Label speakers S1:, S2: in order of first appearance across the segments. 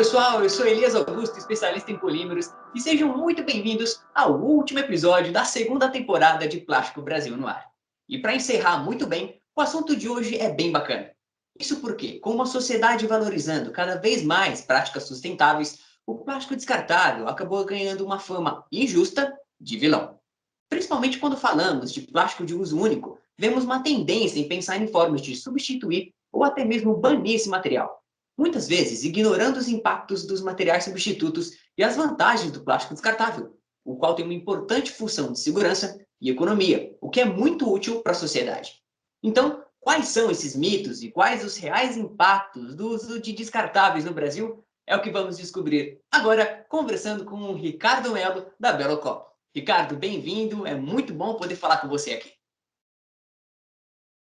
S1: pessoal, eu sou Elias Augusto, especialista em polímeros, e sejam muito bem-vindos ao último episódio da segunda temporada de Plástico Brasil no Ar. E para encerrar muito bem, o assunto de hoje é bem bacana. Isso porque, com uma sociedade valorizando cada vez mais práticas sustentáveis, o plástico descartável acabou ganhando uma fama injusta de vilão. Principalmente quando falamos de plástico de uso único, vemos uma tendência em pensar em formas de substituir ou até mesmo banir esse material. Muitas vezes ignorando os impactos dos materiais substitutos e as vantagens do plástico descartável, o qual tem uma importante função de segurança e economia, o que é muito útil para a sociedade. Então, quais são esses mitos e quais os reais impactos do uso de descartáveis no Brasil? É o que vamos descobrir agora, conversando com o Ricardo Melo, da Belocop. Ricardo, bem-vindo, é muito bom poder falar com você aqui.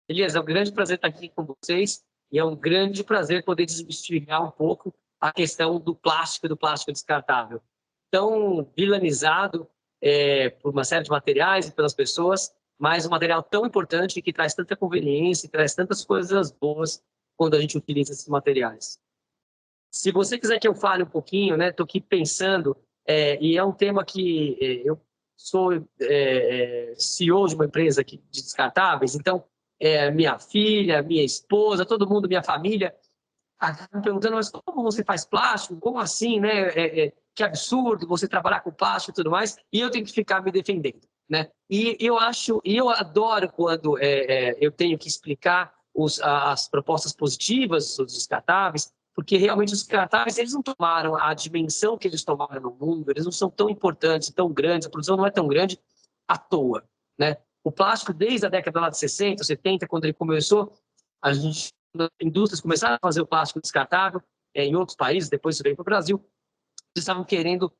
S2: Elias, é um grande prazer estar aqui com vocês e é um grande prazer poder desmistificar um pouco a questão do plástico e do plástico descartável. Tão vilanizado por uma série de materiais e pelas pessoas, mas um material tão importante que traz tanta conveniência e traz tantas coisas boas quando a gente utiliza esses materiais. Se você quiser que eu fale um pouquinho, né, estou aqui pensando, e é um tema que eu sou CEO de uma empresa de descartáveis, então minha filha, minha esposa, todo mundo, minha família, me perguntando, mas como você faz plástico? Como assim, né? Que absurdo você trabalhar com plástico e tudo mais, e eu tenho que ficar me defendendo, né? E eu adoro quando eu tenho que explicar as propostas positivas dos descartáveis, porque realmente os descartáveis, eles não tomaram a dimensão que eles tomaram no mundo, eles não são tão importantes, tão grandes, a produção não é tão grande à toa, né? O plástico, desde a década de 60, 70, quando ele começou, as indústrias começaram a fazer o plástico descartável em outros países, depois isso veio para o Brasil, eles estavam querendo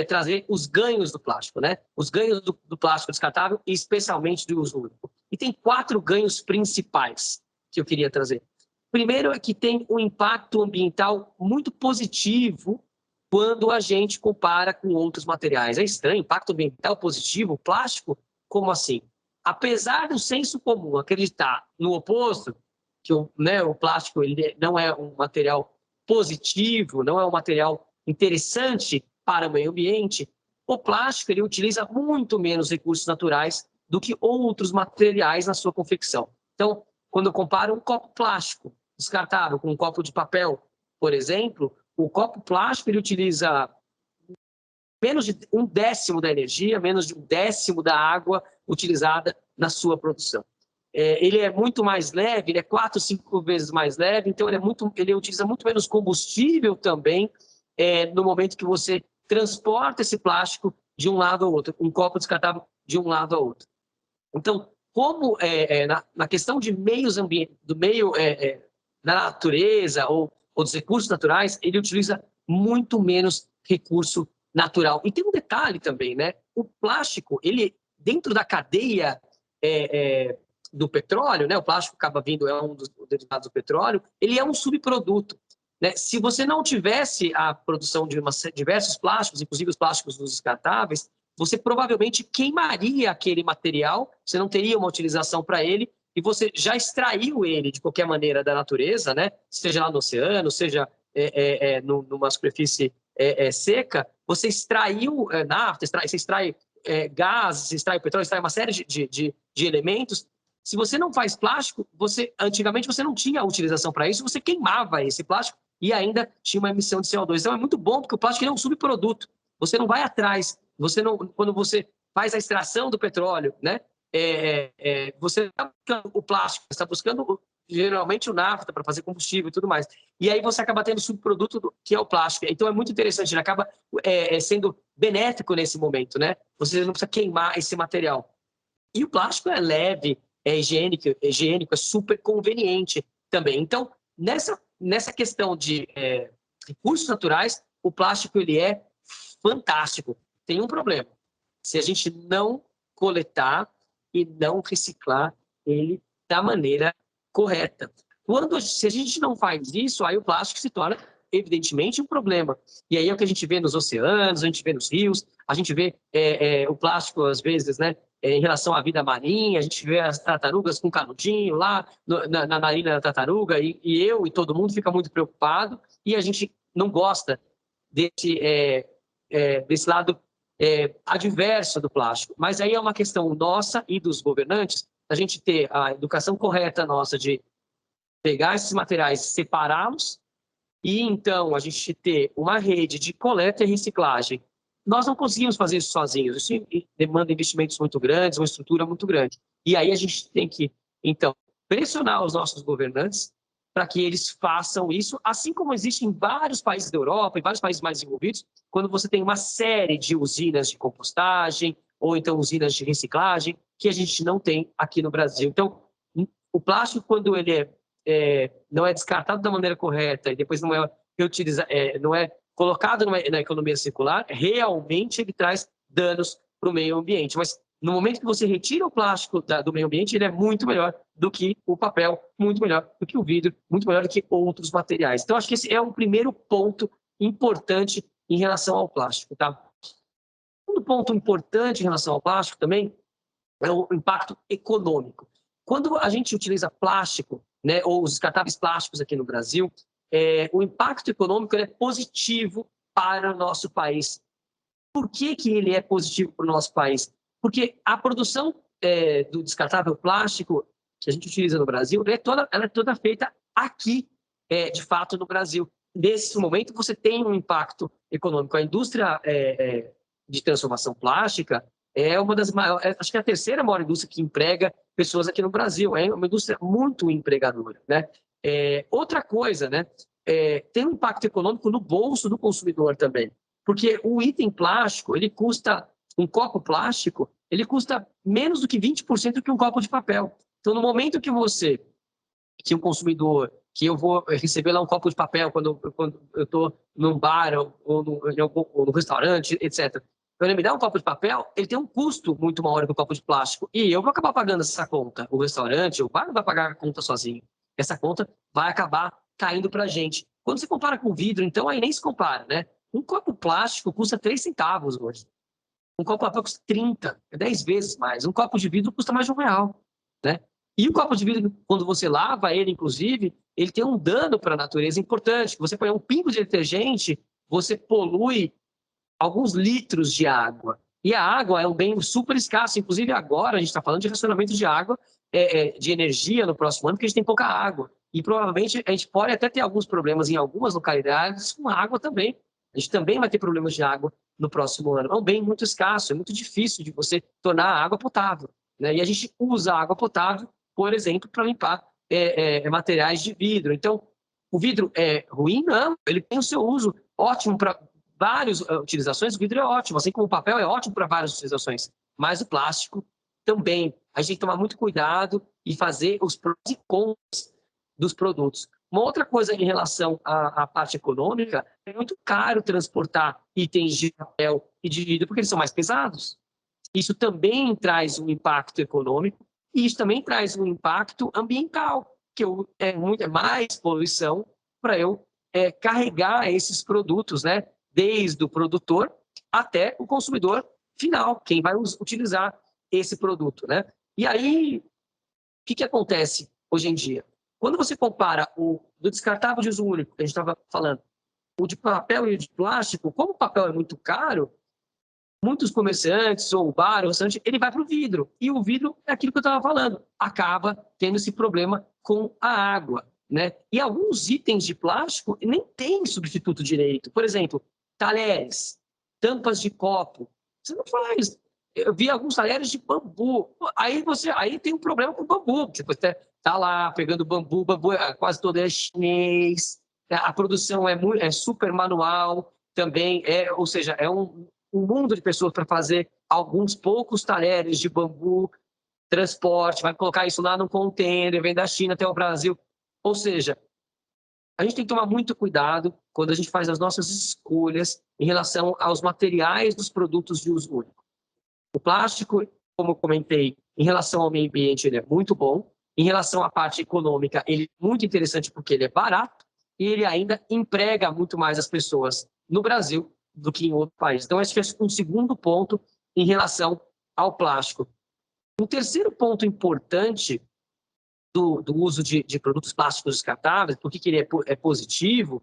S2: trazer os ganhos do plástico, né? Os ganhos do plástico descartável, e especialmente do uso único. E tem 4 ganhos principais que eu queria trazer. Primeiro é que tem um impacto ambiental muito positivo quando a gente compara com outros materiais. É estranho, impacto ambiental positivo, plástico, como assim? Apesar do senso comum acreditar no oposto, que o plástico ele não é um material positivo, não é um material interessante para o meio ambiente, o plástico ele utiliza muito menos recursos naturais do que outros materiais na sua confecção. Então, quando eu comparo um copo plástico descartável com um copo de papel, por exemplo, o copo plástico ele utiliza menos de 1/10 da energia, menos de 1/10 da água utilizada na sua produção. Ele é muito mais leve, ele é 4, 5 vezes mais leve, então ele utiliza muito menos combustível também no momento que você transporta esse plástico de um lado ao outro, um copo descartável de um lado ao outro. Então, como na questão de meios ambiente, do meio da natureza ou dos recursos naturais, ele utiliza muito menos recurso natural. E tem um detalhe também, né? O plástico, ele dentro da cadeia do petróleo, né? O plástico acaba vindo, é um dos derivados do petróleo, ele é um subproduto, né? Se você não tivesse a produção de diversos plásticos, inclusive os plásticos dos descartáveis, você provavelmente queimaria aquele material, você não teria uma utilização para ele, e você já extraiu ele de qualquer maneira da natureza, né? Seja lá no oceano, seja numa superfície seca, você extraiu nafta, você extrai gases, você extrai petróleo, extrai uma série de elementos. Se você não faz plástico, antigamente você não tinha utilização para isso, você queimava esse plástico e ainda tinha uma emissão de CO2. Então é muito bom, porque o plástico é um subproduto. Você não vai atrás, quando você faz a extração do petróleo, né? Você está buscando o plástico, você está buscando geralmente o nafta para fazer combustível e tudo mais. E aí você acaba tendo subproduto que é o plástico. Então é muito interessante, ele acaba sendo benéfico nesse momento, né? Você não precisa queimar esse material. E o plástico é leve, é higiênico, é super conveniente também. Então, nessa questão de recursos naturais, o plástico ele é fantástico. Tem um problema. Se a gente não coletar e não reciclar ele da maneira correta. Se a gente não faz isso, aí o plástico se torna, evidentemente, um problema. E aí é o que a gente vê nos oceanos, a gente vê nos rios, a gente vê o plástico, às vezes, né, em relação à vida marinha, a gente vê as tartarugas com canudinho lá na narina da tartaruga, e eu e todo mundo fica muito preocupado, e a gente não gosta desse lado adverso do plástico. Mas aí é uma questão nossa e dos governantes, a gente ter a educação correta nossa de pegar esses materiais, separá-los, e então a gente ter uma rede de coleta e reciclagem. Nós não conseguimos fazer isso sozinhos, isso demanda investimentos muito grandes, uma estrutura muito grande. E aí a gente tem que, então, pressionar os nossos governantes para que eles façam isso, assim como existe em vários países da Europa, em vários países mais desenvolvidos, quando você tem uma série de usinas de compostagem ou então usinas de reciclagem, que a gente não tem aqui no Brasil. Então, o plástico, quando ele não é descartado da maneira correta e depois não é reutilizado, não é colocado na economia circular, realmente ele traz danos para o meio ambiente. Mas no momento que você retira o plástico do meio ambiente, ele é muito melhor do que o papel, muito melhor do que o vidro, muito melhor do que outros materiais. Então, acho que esse é um primeiro ponto importante em relação ao plástico. Tá? Um ponto importante em relação ao plástico também é o impacto econômico. Quando a gente utiliza plástico, né, ou os descartáveis plásticos aqui no Brasil, o impacto econômico é positivo para o nosso país. Por que ele é positivo para o nosso país? Porque a produção do descartável plástico que a gente utiliza no Brasil, ela é toda feita aqui, de fato, no Brasil. Nesse momento, você tem um impacto econômico. A indústria de transformação plástica é uma das maiores, acho que é a terceira maior indústria que emprega pessoas aqui no Brasil. É uma indústria muito empregadora, né? Outra coisa, né? Tem um impacto econômico no bolso do consumidor também. Porque o item plástico, ele custa, um copo plástico, ele custa menos do que 20% do que um copo de papel. Então, no momento que um consumidor, que eu vou receber lá um copo de papel quando eu estou num bar ou no restaurante, etc. Quando ele me dá um copo de papel, ele tem um custo muito maior que o copo de plástico. E eu vou acabar pagando essa conta. O restaurante, o bar não vai pagar a conta sozinho. Essa conta vai acabar caindo para a gente. Quando você compara com vidro, então, aí nem se compara, né? Um copo plástico custa 3 centavos hoje. Um copo de papel custa 30, 10 vezes mais. Um copo de vidro custa mais de R$1, né? E o copo de vidro, quando você lava ele, inclusive, ele tem um dano para a natureza importante. Você põe um pingo de detergente, você polui alguns litros de água. E a água é um bem super escasso. Inclusive, agora a gente está falando de racionamento de água, de energia no próximo ano, porque a gente tem pouca água. E provavelmente a gente pode até ter alguns problemas em algumas localidades com água também. A gente também vai ter problemas de água no próximo ano. É um bem muito escasso, é muito difícil de você tornar a água potável, né? E a gente usa a água potável, por exemplo, para limpar materiais de vidro. Então, o vidro é ruim? Não, ele tem o seu uso ótimo para várias utilizações. O vidro é ótimo, assim como o papel é ótimo para várias utilizações. Mas o plástico também. A gente tem que tomar muito cuidado e fazer os prós e contras dos produtos. Uma outra coisa em relação à parte econômica, é muito caro transportar itens de papel e de vidro porque eles são mais pesados. Isso também traz um impacto econômico e isso também traz um impacto ambiental, que é mais poluição para eu carregar esses produtos, né? Desde o produtor até o consumidor final, quem vai utilizar esse produto, né? E aí, o que acontece hoje em dia? Quando você compara o do descartável de uso único, que a gente estava falando, o de papel e o de plástico, como o papel é muito caro, muitos comerciantes, ou o bar, ou o restaurante, ele vai para o vidro. E o vidro é aquilo que eu estava falando, acaba tendo esse problema com a água, né? E alguns itens de plástico nem tem substituto direito. Por exemplo, talheres, tampas de copo. Você não faz. Eu vi alguns talheres de bambu. Aí tem um problema com o bambu. Você está lá pegando bambu quase todo é chinês. A produção é super manual também. Ou seja, é um mundo de pessoas para fazer alguns poucos talheres de bambu, transporte, vai colocar isso lá num container, vem da China até o Brasil. Ou seja, a gente tem que tomar muito cuidado quando a gente faz as nossas escolhas em relação aos materiais dos produtos de uso único. O plástico, como eu comentei, em relação ao meio ambiente, ele é muito bom. Em relação à parte econômica, ele é muito interessante porque ele é barato e ele ainda emprega muito mais as pessoas no Brasil do que em outro país. Então, esse é um segundo ponto em relação ao plástico. Um terceiro ponto importante do uso de produtos plásticos descartáveis, por que ele é positivo,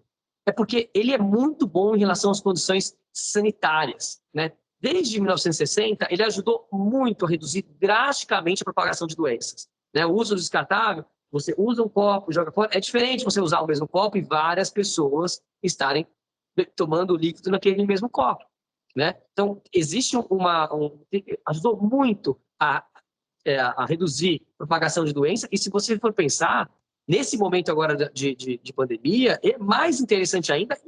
S2: é porque ele é muito bom em relação às condições sanitárias, né? Desde 1960, ele ajudou muito a reduzir drasticamente a propagação de doenças, né? O uso do descartável, você usa um copo, joga fora, é diferente você usar o mesmo copo e várias pessoas estarem tomando líquido naquele mesmo copo, né? Então, existe ajudou muito a reduzir a propagação de doença, e se você for pensar, nesse momento agora de pandemia, é mais interessante ainda,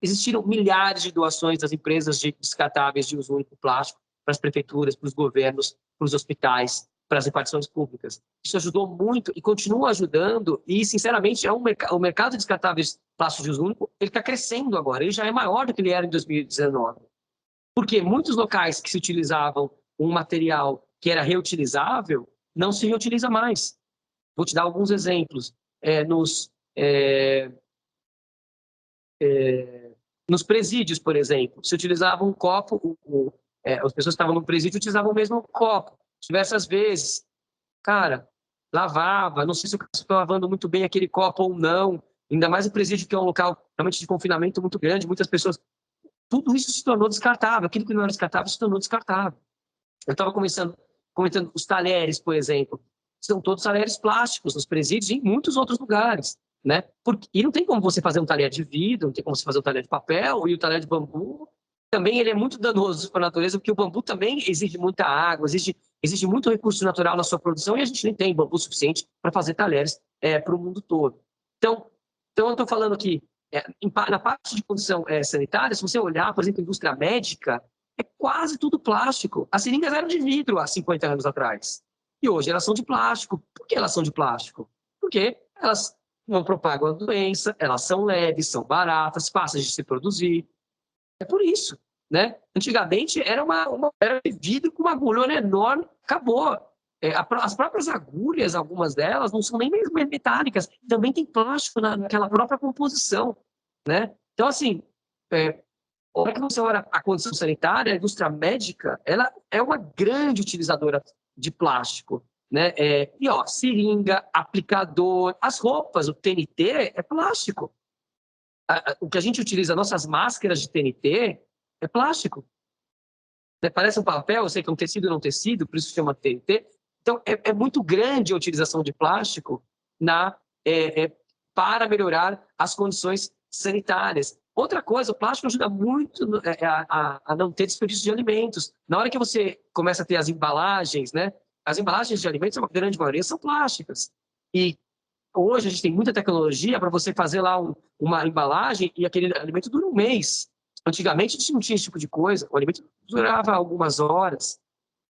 S2: existiram milhares de doações das empresas de descartáveis de uso único plástico para as prefeituras, para os governos, para os hospitais, para as repartições públicas. Isso ajudou muito e continua ajudando, e, sinceramente, o mercado de descartáveis plásticos de uso único ele está crescendo agora, ele já é maior do que ele era em 2019. Porque muitos locais que se utilizavam um material que era reutilizável, não se reutiliza mais. Vou te dar alguns exemplos. Nos presídios, por exemplo, se utilizava um copo, as pessoas que estavam no presídio utilizavam o mesmo copo, diversas vezes. Cara, lavava, não sei se o cara estava lavando muito bem aquele copo ou não, ainda mais o presídio, que é um local realmente de confinamento muito grande, muitas pessoas. Tudo isso se tornou descartável, aquilo que não era descartável se tornou descartável. Eu estava comentando os talheres, por exemplo, são todos talheres plásticos nos presídios e em muitos outros lugares, né? E não tem como você fazer um talher de vidro, não tem como você fazer um talher de papel, e o talher de bambu também ele é muito danoso para a natureza, porque o bambu também exige muita água, exige muito recurso natural na sua produção, e a gente nem tem bambu suficiente para fazer talheres para o mundo todo. Então eu estou falando que na parte de condição sanitária, se você olhar, por exemplo, a indústria médica, é quase tudo plástico. As seringas eram de vidro há 50 anos atrás. E hoje elas são de plástico. Por que elas são de plástico? Porque elas não propagam a doença, elas são leves, são baratas, fáceis de se produzir. É por isso, né? Antigamente era era vidro com uma agulhona enorme, acabou. As próprias agulhas, algumas delas, não são nem mesmo metálicas, também tem plástico naquela própria composição, né? Então, assim, a hora que você olha a condição sanitária, a indústria médica, ela é uma grande utilizadora de plástico, né? Seringa, aplicador, as roupas, o TNT é plástico. O que a gente utiliza, nossas máscaras de TNT, é plástico. Parece um papel, eu sei que é um tecido não tecido, por isso se chama TNT. Então, é muito grande a utilização de plástico para melhorar as condições sanitárias. Outra coisa, o plástico ajuda muito a não ter desperdício de alimentos. Na hora que você começa a ter as embalagens, né? As embalagens de alimentos, a grande maioria, são plásticas. E hoje a gente tem muita tecnologia para você fazer lá uma embalagem e aquele alimento dura um mês. Antigamente a gente não tinha esse tipo de coisa, o alimento durava algumas horas.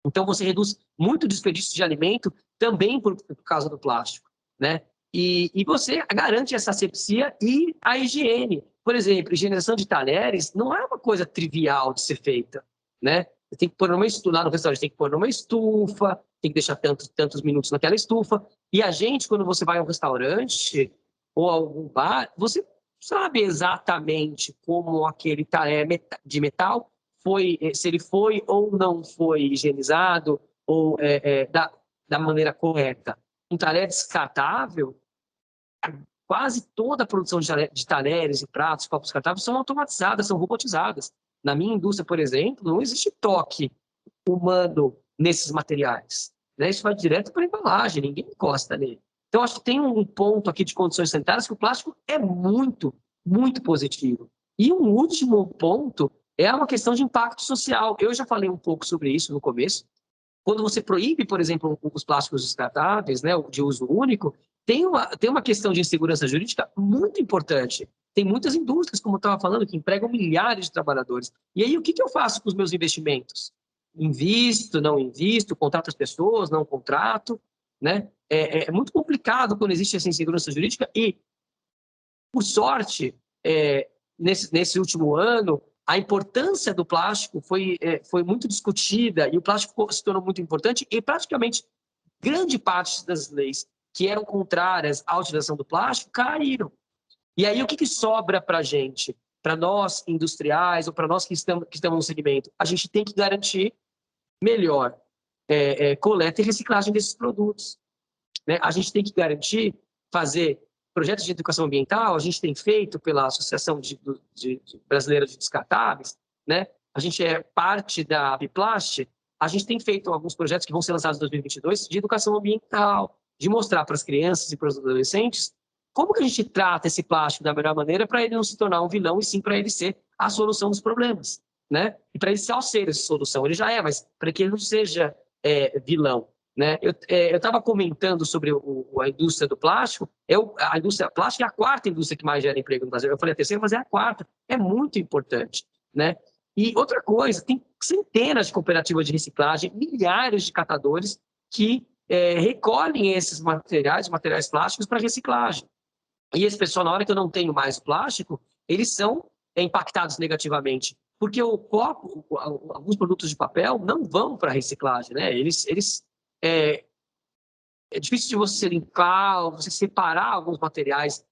S2: Então você reduz muito o desperdício de alimento também por causa do plástico, né? E você garante essa asepsia e a higiene. Por exemplo, higienização de talheres não é uma coisa trivial de ser feita, né? Você tem que pôr numa estufa, lá no restaurante tem que pôr numa estufa, tem que deixar tantos minutos naquela estufa. E a gente, quando você vai a um restaurante ou a algum bar, você sabe exatamente como aquele talher de metal se ele foi ou não foi higienizado ou da maneira correta. Um talher descartável, quase toda a produção de talheres e pratos, copos descartáveis são automatizadas, são robotizadas. Na minha indústria, por exemplo, não existe toque humano nesses materiais, né? Isso vai direto para a embalagem, ninguém encosta nele. Então, acho que tem um ponto aqui de condições sanitárias que o plástico é muito, muito positivo. E um último ponto é uma questão de impacto social. Eu já falei um pouco sobre isso no começo. Quando você proíbe, por exemplo, os plásticos descartáveis, né, de uso único, tem uma questão de insegurança jurídica muito importante. Tem muitas indústrias, como eu estava falando, que empregam milhares de trabalhadores. E aí, o que eu faço com os meus investimentos? Invisto, não invisto, contrato as pessoas, não contrato, né? É muito complicado quando existe essa insegurança jurídica e, por sorte, nesse último ano, a importância do plástico foi muito discutida e o plástico se tornou muito importante e praticamente grande parte das leis que eram contrárias à utilização do plástico caíram. E aí o que sobra para a gente? Para nós industriais ou para nós que estamos no segmento? A gente tem que garantir melhor coleta e reciclagem desses produtos, né? A gente tem que garantir fazer projetos de educação ambiental, a gente tem feito pela Associação Brasileira de Descartáveis, né? A gente é parte da Biplast, a gente tem feito alguns projetos que vão ser lançados em 2022 de educação ambiental, de mostrar para as crianças e para os adolescentes como que a gente trata esse plástico da melhor maneira para ele não se tornar um vilão e sim para ele ser a solução dos problemas, né? E para ele ser essa solução, ele já é, mas para que ele não seja vilão, né? Eu estava comentando sobre a indústria do plástico. A indústria plástica é a quarta indústria que mais gera emprego no Brasil. Eu falei a terceira, mas é a quarta. É muito importante, né? E outra coisa, tem centenas de cooperativas de reciclagem, milhares de catadores que recolhem esses materiais plásticos para reciclagem. E esse pessoal, na hora que eu não tenho mais plástico, eles são impactados negativamente, porque o copo, alguns produtos de papel não vão para reciclagem, né? É difícil de você limpar, você separar alguns materiais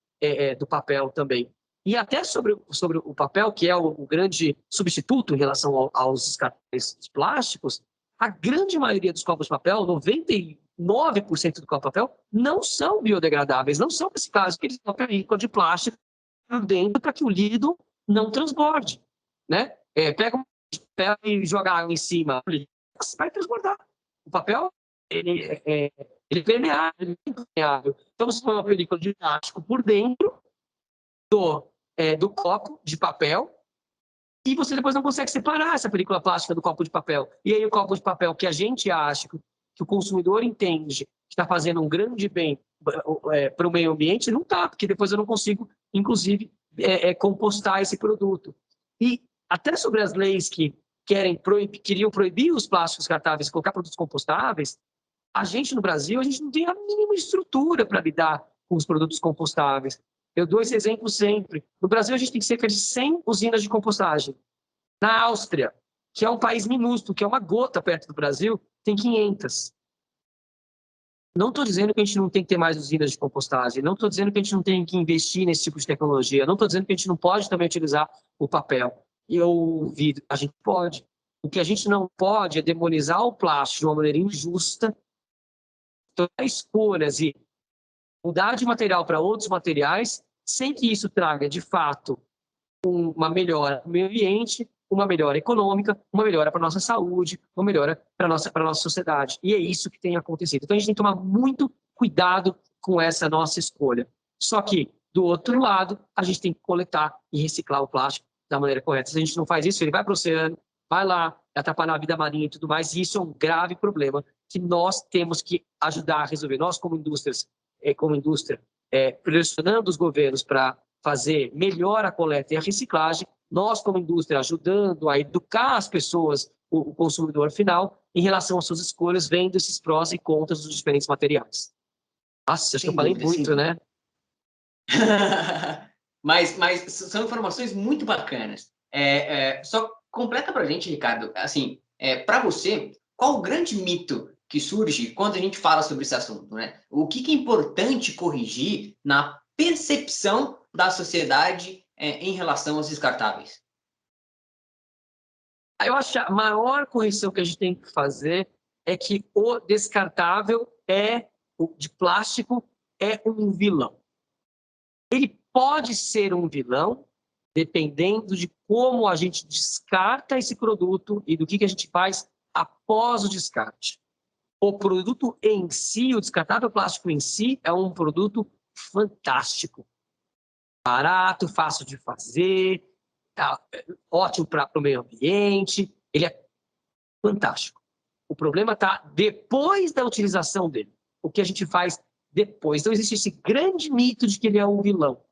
S2: do papel também. E até sobre o papel, que é o grande substituto em relação aos descartáveis plásticos, a grande maioria dos copos de papel, 99% do copo de papel, não são biodegradáveis, não são recicláveis, porque eles têm película de plástico por dentro para que o líquido não transborde, né? Pega um papel e joga água em cima, vai transbordar. O papel, ele é permeável. Então, você põe uma película de plástico por dentro do copo de papel e você depois não consegue separar essa película plástica do copo de papel. E aí o copo de papel que a gente acha, que o consumidor entende que está fazendo um grande bem para o meio ambiente, não está, porque depois eu não consigo, inclusive, compostar esse produto. E até sobre as leis que queriam proibir os plásticos descartáveis e colocar produtos compostáveis, a gente no Brasil, a gente não tem a mínima estrutura para lidar com os produtos compostáveis. Eu dou esse exemplo sempre. No Brasil, a gente tem cerca de 100 usinas de compostagem. Na Áustria, que é um país minúsculo, que é uma gota perto do Brasil, tem 500. Não estou dizendo que a gente não tem que ter mais usinas de compostagem, não estou dizendo que a gente não tem que investir nesse tipo de tecnologia, não estou dizendo que a gente não pode também utilizar o papel e o vidro. A gente pode. O que a gente não pode é demonizar o plástico de uma maneira injusta, tomar escolhas e mudar de material para outros materiais, sem que isso traga, de fato, uma melhora no meio ambiente, uma melhora econômica, uma melhora para a nossa saúde, uma melhora para a nossa sociedade. E é isso que tem acontecido. Então, a gente tem que tomar muito cuidado com essa nossa escolha. Só que, do outro lado, a gente tem que coletar e reciclar o plástico da maneira correta. Se a gente não faz isso, ele vai para o oceano, vai lá, atrapalhar a vida marinha e tudo mais, e isso é um grave problema que nós temos que ajudar a resolver. Nós, como indústria, pressionando os governos para fazer melhor a coleta e a reciclagem, nós, como indústria, ajudando a educar as pessoas, o consumidor final, em relação às suas escolhas, vendo esses prós e contras dos diferentes materiais. Nossa, acho que eu falei muito, né?
S1: mas são informações muito bacanas. Só completa para a gente, Ricardo, assim, para você, qual o grande mito que surge quando a gente fala sobre esse assunto, né? O que é importante corrigir na percepção da sociedade em relação aos descartáveis?
S2: Eu acho que a maior correção que a gente tem que fazer é que o descartável de plástico é um vilão. Ele pode ser um vilão dependendo de como a gente descarta esse produto e do que a gente faz após o descarte. O produto em si, o descartável plástico em si, é um produto fantástico. Barato, fácil de fazer, ótimo para o meio ambiente, ele é fantástico. O problema está depois da utilização dele. O que a gente faz depois. Então, existe esse grande mito de que ele é um vilão.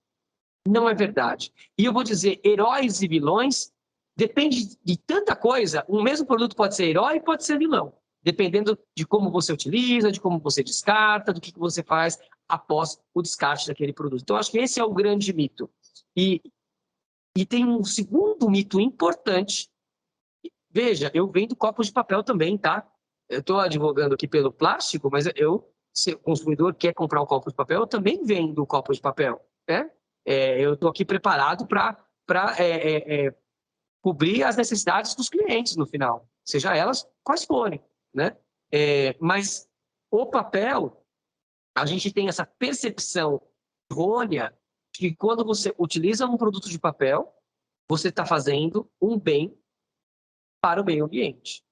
S2: Não é verdade. E eu vou dizer, heróis e vilões, depende de tanta coisa. Um mesmo produto pode ser herói e pode ser vilão, dependendo de como você utiliza, de como você descarta, do que você faz após o descarte daquele produto. Então, acho que esse é o grande mito. E tem um segundo mito importante. Veja, eu vendo copos de papel também, tá? Eu estou advogando aqui pelo plástico, mas se o consumidor quer comprar um copo de papel, eu também vendo copo de papel, né? Eu estou aqui preparado para cobrir as necessidades dos clientes no final, seja elas quais forem, né? Mas o papel, a gente tem essa percepção errônea de que quando você utiliza um produto de papel, você está fazendo um bem para o meio ambiente.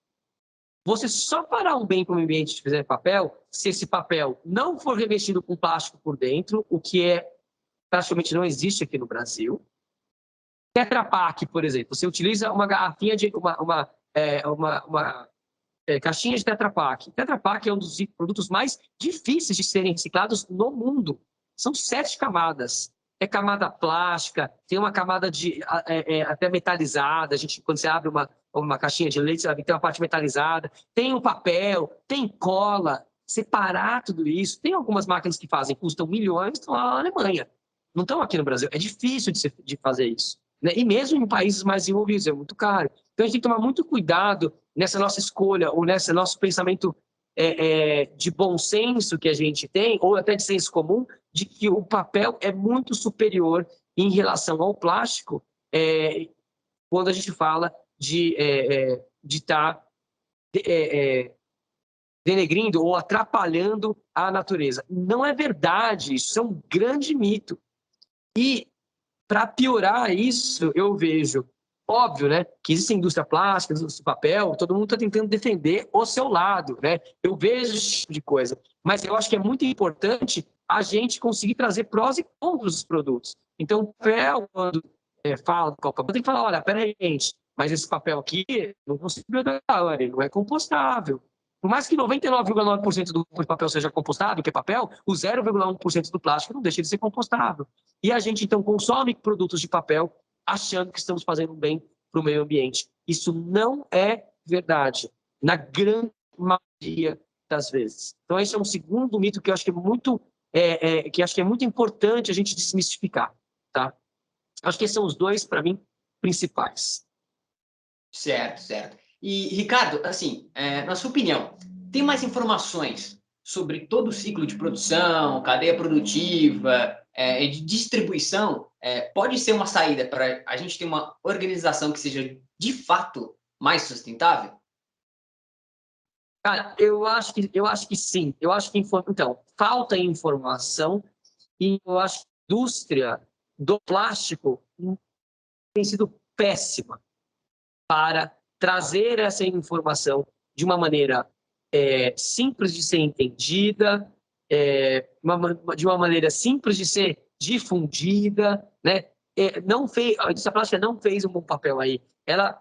S2: Você só fará um bem para o meio ambiente se fizer papel, se esse papel não for revestido com plástico por dentro, o que praticamente não existe aqui no Brasil. Tetra Pak, por exemplo, você utiliza uma garrafinha de caixinha de Tetra Pak. Tetra Pak é um dos produtos mais difíceis de serem reciclados no mundo. São 7 camadas. É camada plástica, tem uma camada até metalizada. Quando você abre uma caixinha de leite, tem uma parte metalizada. Tem o papel, tem cola. Separar tudo isso. Tem algumas máquinas que fazem, custam milhões, estão lá na Alemanha. Não estão aqui no Brasil. É difícil de fazer isso, né? E mesmo em países mais desenvolvidos, é muito caro. Então, a gente tem que tomar muito cuidado nessa nossa escolha, ou nesse nosso pensamento de bom senso que a gente tem, ou até de senso comum, de que o papel é muito superior em relação ao plástico, quando a gente fala de estar denegrindo ou atrapalhando a natureza. Não é verdade, isso é um grande mito. E, para piorar isso, eu vejo, óbvio, né, que existe indústria plástica, indústria papel, todo mundo está tentando defender o seu lado, né? Eu vejo esse tipo de coisa. Mas eu acho que é muito importante a gente conseguir trazer prós e contras dos produtos. Então, o papel, quando fala do papel, tem que falar, olha, peraí, gente, mas esse papel aqui não consigo biodegradar, ele não é compostável. Por mais que 99,9% do papel seja compostável, que é papel, o 0,1% do plástico não deixa de ser compostável. E a gente, então, consome produtos de papel achando que estamos fazendo bem para o meio ambiente. Isso não é verdade, na grande maioria das vezes. Então, esse é um segundo mito que eu acho que é muito importante a gente desmistificar, tá? Acho que esses são os dois, para mim, principais.
S1: Certo, certo. E, Ricardo, assim, na sua opinião, tem mais informações sobre todo o ciclo de produção, cadeia produtiva, de distribuição? Pode ser uma saída para a gente ter uma organização que seja, de fato, mais sustentável?
S2: Cara, eu acho que sim. Eu acho que, então, falta informação e eu acho que a indústria do plástico tem sido péssima para trazer essa informação de uma maneira simples de ser entendida, de uma maneira simples de ser difundida, né? A indústria plástica não fez um bom papel aí. Ela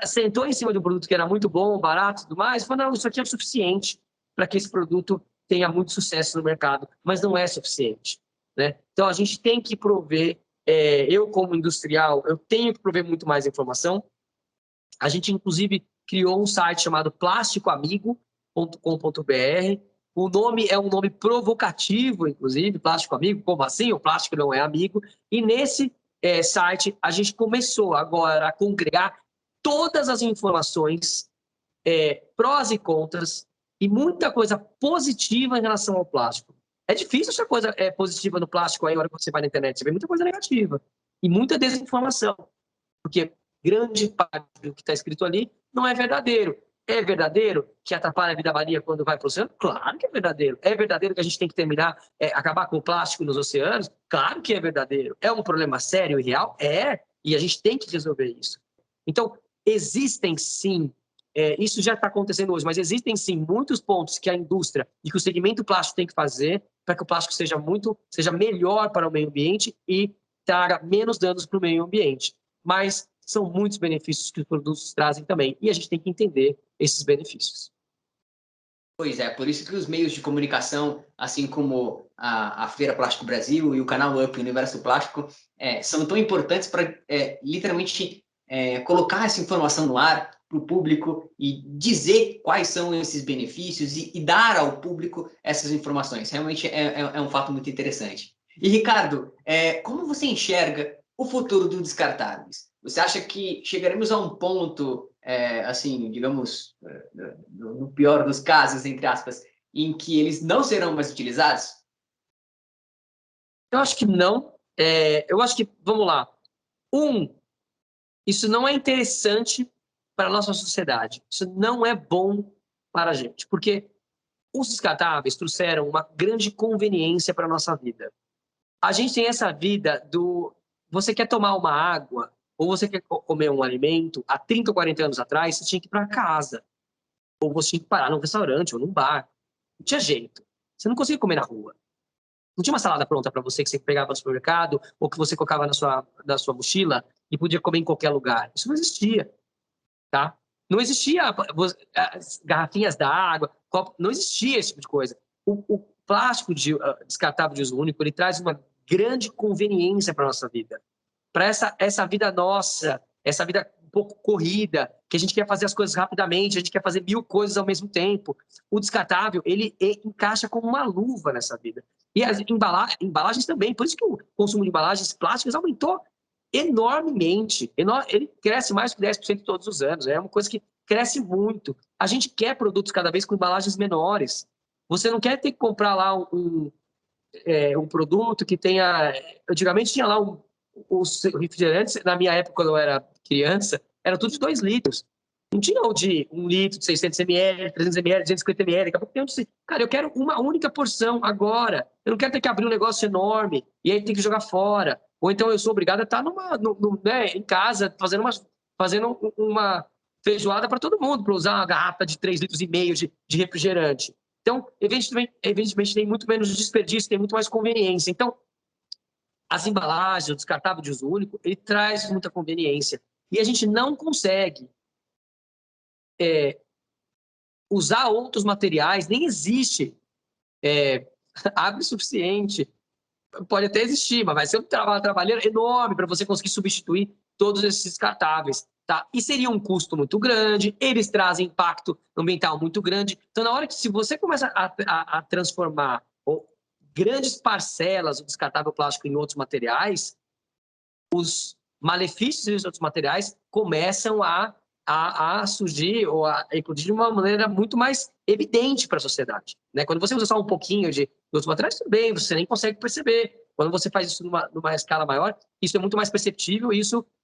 S2: sentou em cima de um produto que era muito bom, barato e tudo mais, e falou, não, isso aqui é o suficiente para que esse produto tenha muito sucesso no mercado, mas não é suficiente, né? Então, a gente tem que prover, eu como industrial, eu tenho que prover muito mais informação. A gente, inclusive, criou um site chamado plásticoamigo.com.br. O nome é um nome provocativo, inclusive, Plástico Amigo, como assim? O plástico não é amigo. E nesse site, a gente começou agora a congregar todas as informações, prós e contras, e muita coisa positiva em relação ao plástico. É difícil achar coisa positiva no plástico aí, na hora que você vai na internet. Você vê muita coisa negativa e muita desinformação, porque grande parte do que está escrito ali não é verdadeiro. É verdadeiro que atrapalha a vida marinha quando vai para o oceano? Claro que é verdadeiro. É verdadeiro que a gente tem que acabar com o plástico nos oceanos? Claro que é verdadeiro. É um problema sério e real? É. E a gente tem que resolver isso. Então, existem sim, isso já está acontecendo hoje, mas existem sim muitos pontos que a indústria e que o segmento plástico tem que fazer para que o plástico seja melhor para o meio ambiente e traga menos danos para o meio ambiente. Mas são muitos benefícios que os produtos trazem também, e a gente tem que entender esses benefícios.
S1: Pois é, por isso que os meios de comunicação, assim como a Feira Plástico Brasil e o canal Up Universo Plástico, são tão importantes para literalmente colocar essa informação no ar para o público e dizer quais são esses benefícios e dar ao público essas informações. Realmente é um fato muito interessante. E, Ricardo, como você enxerga o futuro dos descartáveis? Você acha que chegaremos a um ponto, assim, digamos, no pior dos casos, entre aspas, em que eles não serão mais utilizados?
S2: Eu acho que não. Eu acho que, vamos lá. Isso não é interessante para a nossa sociedade. Isso não é bom para a gente. Porque os descartáveis trouxeram uma grande conveniência para a nossa vida. A gente tem essa vida do... Você quer tomar uma água ou você quer comer um alimento, há 30 ou 40 anos atrás, você tinha que ir para casa. Ou você tinha que parar num restaurante ou num bar. Não tinha jeito. Você não conseguia comer na rua. Não tinha uma salada pronta para você que você pegava no supermercado ou que você colocava na sua mochila e podia comer em qualquer lugar. Isso não existia, tá? Não existia as garrafinhas d'água, copo, não existia esse tipo de coisa. O plástico descartável de uso único, ele traz uma grande conveniência para a nossa vida. Para essa vida nossa, essa vida um pouco corrida, que a gente quer fazer as coisas rapidamente, a gente quer fazer 1000 coisas ao mesmo tempo. O descartável, ele encaixa como uma luva nessa vida. E as embalagens também, por isso que o consumo de embalagens plásticas aumentou enormemente. Ele cresce mais que 10% todos os anos, é uma coisa que cresce muito. A gente quer produtos cada vez com embalagens menores. Você não quer ter que comprar lá um produto que tenha... Antigamente tinha lá os refrigerantes, na minha época, quando eu era criança, era tudo de 2 litros. Não tinha o de 1 litro, de 600 ml, 300 ml, 250 ml. Daqui a pouco tem um de... Cara, eu quero uma única porção agora. Eu não quero ter que abrir um negócio enorme e aí tem que jogar fora. Ou então eu sou obrigado a estar em casa fazendo uma feijoada para todo mundo, para usar uma garrafa de 3,5 litros de refrigerante. Então, evidentemente, tem muito menos desperdício, tem muito mais conveniência. Então, as embalagens, o descartável de uso único, ele traz muita conveniência. E a gente não consegue usar outros materiais, nem existe água suficiente. Pode até existir, mas vai ser um trabalho enorme para você conseguir substituir todos esses descartáveis. Tá? E seria um custo muito grande, eles trazem impacto ambiental muito grande. Então, na hora que, se você começa a transformar grandes parcelas do descartável plástico em outros materiais, os malefícios desses outros materiais começam a surgir ou a eclodir de uma maneira muito mais evidente para a sociedade. Né? Quando você usa só um pouquinho de outros materiais, tudo bem, você nem consegue perceber. Quando você faz isso numa escala maior, isso é muito mais perceptível,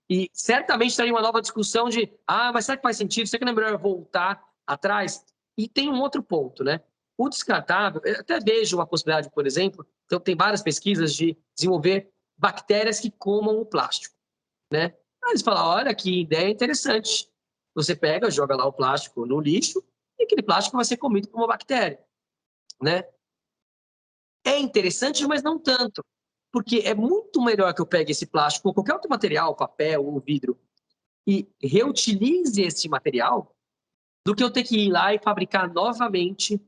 S2: e certamente traria uma nova discussão de mas será que faz sentido? Será que não é melhor voltar atrás? E tem um outro ponto, né? O descartável, eu até vejo uma possibilidade, por exemplo, então tem várias pesquisas de desenvolver bactérias que comam o plástico, né? Aí eles falam, olha que ideia interessante. Você pega, joga lá o plástico no lixo e aquele plástico vai ser comido por uma bactéria, né? É interessante, mas não tanto, porque é muito melhor que eu pegue esse plástico ou qualquer outro material, papel ou vidro, e reutilize esse material do que eu ter que ir lá e fabricar novamente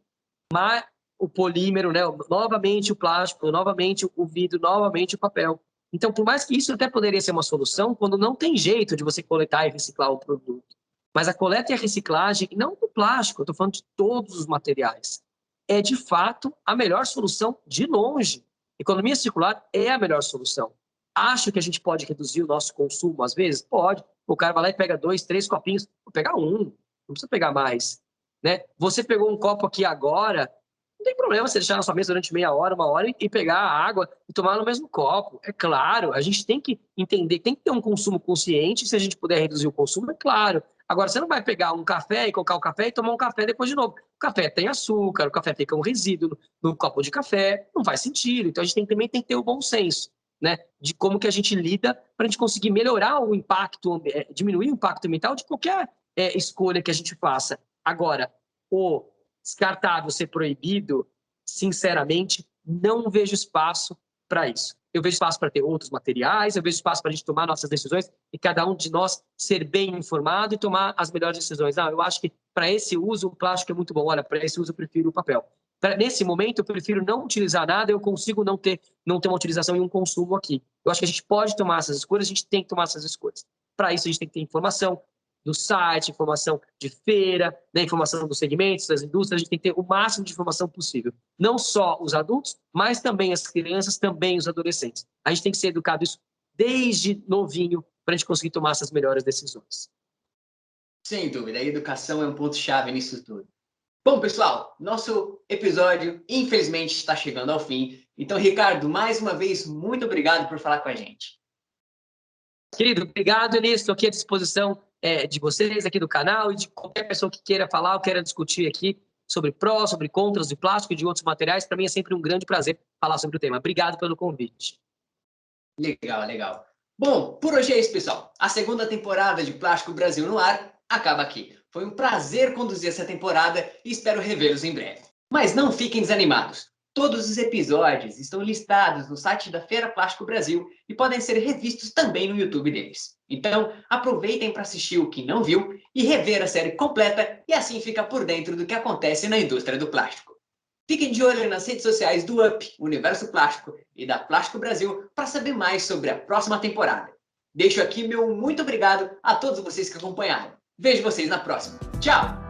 S2: o polímero, né? Novamente o plástico, novamente o vidro, novamente o papel. Então, por mais que isso até poderia ser uma solução, quando não tem jeito de você coletar e reciclar o produto. Mas a coleta e a reciclagem, não do plástico, eu estou falando de todos os materiais, é de fato a melhor solução de longe. Economia circular é a melhor solução. Acho que a gente pode reduzir o nosso consumo, às vezes? Pode. O cara vai lá e pega 2, 3 copinhos. Vou pegar um, não precisa pegar mais. Né? Você pegou um copo aqui agora, não tem problema você deixar na sua mesa durante meia hora, 1 hora e pegar a água e tomar no mesmo copo. É claro, a gente tem que entender, tem que ter um consumo consciente, se a gente puder reduzir o consumo, é claro. Agora, você não vai pegar um café e colocar o café e tomar um café depois de novo. O café tem açúcar, o café fica um resíduo no copo de café, não faz sentido. Então, a gente também tem que ter o bom senso, né? De como que a gente lida para a gente conseguir melhorar o impacto, diminuir o impacto ambiental de qualquer escolha que a gente faça. Agora, o descartável ser proibido, sinceramente, não vejo espaço para isso. Eu vejo espaço para ter outros materiais, eu vejo espaço para a gente tomar nossas decisões e cada um de nós ser bem informado e tomar as melhores decisões. Eu acho que para esse uso o plástico é muito bom. Olha, para esse uso eu prefiro o papel. Nesse momento eu prefiro não utilizar nada, eu consigo não ter uma utilização e um consumo aqui. Eu acho que a gente pode tomar essas escolhas, a gente tem que tomar essas escolhas. Para isso a gente tem que ter informação do site, informação de feira, né, informação dos segmentos, das indústrias, a gente tem que ter o máximo de informação possível. Não só os adultos, mas também as crianças, também os adolescentes. A gente tem que ser educado isso desde novinho para a gente conseguir tomar essas melhores decisões.
S1: Sem dúvida, a educação é um ponto-chave nisso tudo. Bom, pessoal, nosso episódio, infelizmente, está chegando ao fim. Então, Ricardo, mais uma vez, muito obrigado por falar com a gente.
S2: Querido, obrigado, Elis. Estou aqui à disposição de vocês aqui do canal e de qualquer pessoa que queira falar ou queira discutir aqui. sobre prós, sobre contras de plástico e de outros materiais. Para mim é sempre um grande prazer falar sobre o tema. Obrigado pelo convite.
S1: Legal, legal. Bom, por hoje é isso, pessoal. A segunda temporada de Plástico Brasil no Ar acaba aqui. Foi um prazer conduzir essa temporada e espero revê-los em breve. Mas não fiquem desanimados. Todos os episódios estão listados no site da Feira Plástico Brasil e podem ser revistos também no YouTube deles. Então, aproveitem para assistir o que não viu e rever a série completa e assim ficar por dentro do que acontece na indústria do plástico. Fiquem de olho nas redes sociais do UP, Universo Plástico e da Plástico Brasil para saber mais sobre a próxima temporada. Deixo aqui meu muito obrigado a todos vocês que acompanharam. Vejo vocês na próxima. Tchau!